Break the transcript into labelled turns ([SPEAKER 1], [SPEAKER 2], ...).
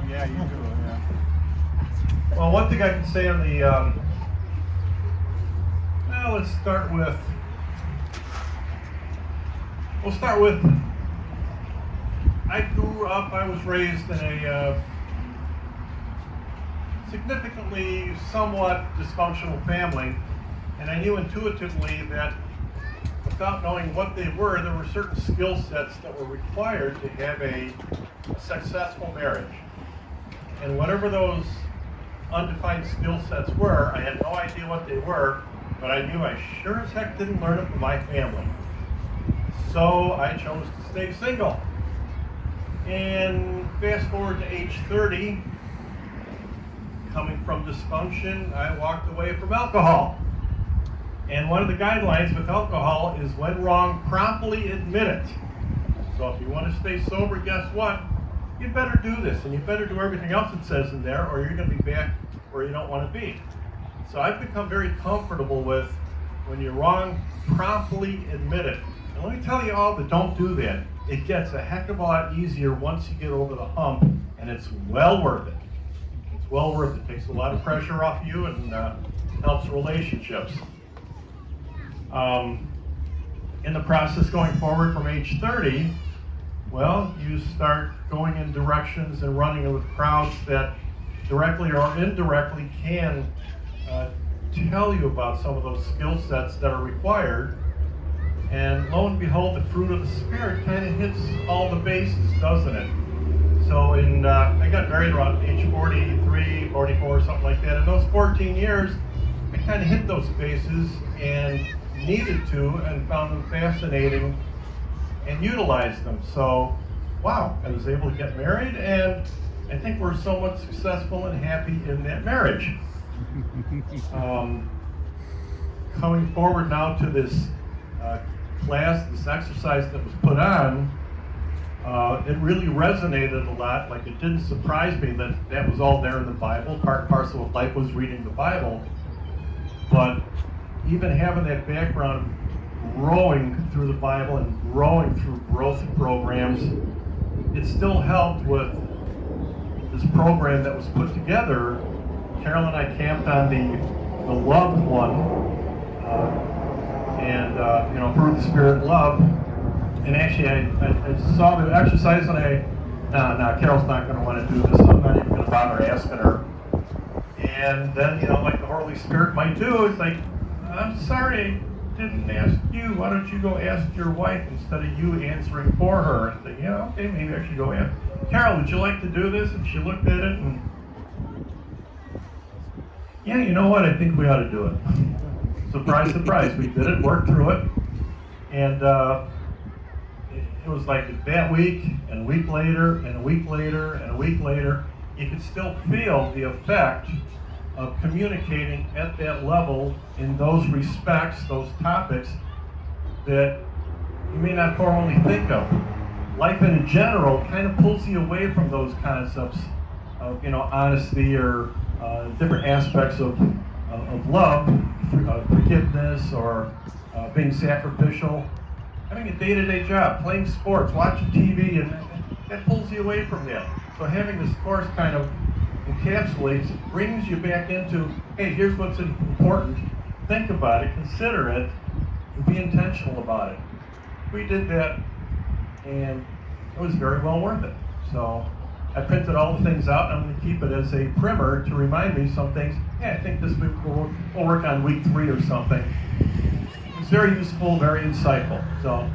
[SPEAKER 1] Yeah, you do. Yeah.
[SPEAKER 2] Well, one thing I can say on the, well, we'll start with, I was raised in a significantly somewhat dysfunctional family, and I knew intuitively that without knowing what they were, there were certain skill sets that were required to have a successful marriage. And whatever those undefined skill sets were, I had no idea what they were, but I knew I sure as heck didn't learn it from my family. So I chose to stay single. And fast forward to age 30, coming from dysfunction, I walked away from alcohol. And one of the guidelines with alcohol is when wrong, promptly admit it. So if you want to stay sober, guess what? You better do this, and you better do everything else it says in there, or you're going to be back where you don't want to be. So I've become very comfortable with when you're wrong, promptly admit it. And let me tell you all that don't do that. It gets a heck of a lot easier once you get over the hump, and it's well worth it. It's well worth it. It takes a lot of pressure off you and helps relationships. In the process going forward from age 30, well, you start going in directions and running with crowds that directly or indirectly can tell you about some of those skill sets that are required. And lo and behold, the fruit of the Spirit kind of hits all the bases, doesn't it? So I got married around age 43, 44, something like that. In those 14 years, I kind of hit those bases and needed to, and found them fascinating and utilized them. So, wow, I was able to get married, and I think we're somewhat successful and happy in that marriage. Coming forward now to this class, this exercise that was put on, it really resonated a lot. Like, it didn't surprise me that that was all there in the Bible. Part and parcel of life was reading the Bible. But even having that background, growing through the Bible and growing through growth programs, it still helped with this program that was put together. Carol and I camped on the loved one, Fruit of the Spirit, love. And actually, I saw the exercise, and Carol's not going to want to do this, so I'm not even going to bother asking her. And then, like the Holy Spirit might do, it's like, I'm sorry, I didn't ask you. Why don't you go ask your wife instead of you answering for her? And think, yeah, okay, maybe I should go ask. Carol, would you like to do this? And she looked at it and, yeah, you know what? I think we ought to do it. Surprise, surprise. We did it, worked through it. And it was like that week, and a week later, and a week later, and a week later, you could still feel the effect of communicating at that level in those respects, those topics that you may not formally think of. Life in general kind of pulls you away from those concepts of honesty or different aspects of love, forgiveness, or being sacrificial. Having a day-to-day job, playing sports, watching TV, and that pulls you away from that. So having this course kind of encapsulates, brings you back into, hey, here's what's important. Think about it, consider it, and be intentional about it. We did that, and it was very well worth it. So I printed all the things out, and I'm going to keep it as a primer to remind me some things. Yeah, I think this week we'll work on week 3 or something. It's very useful, very insightful. So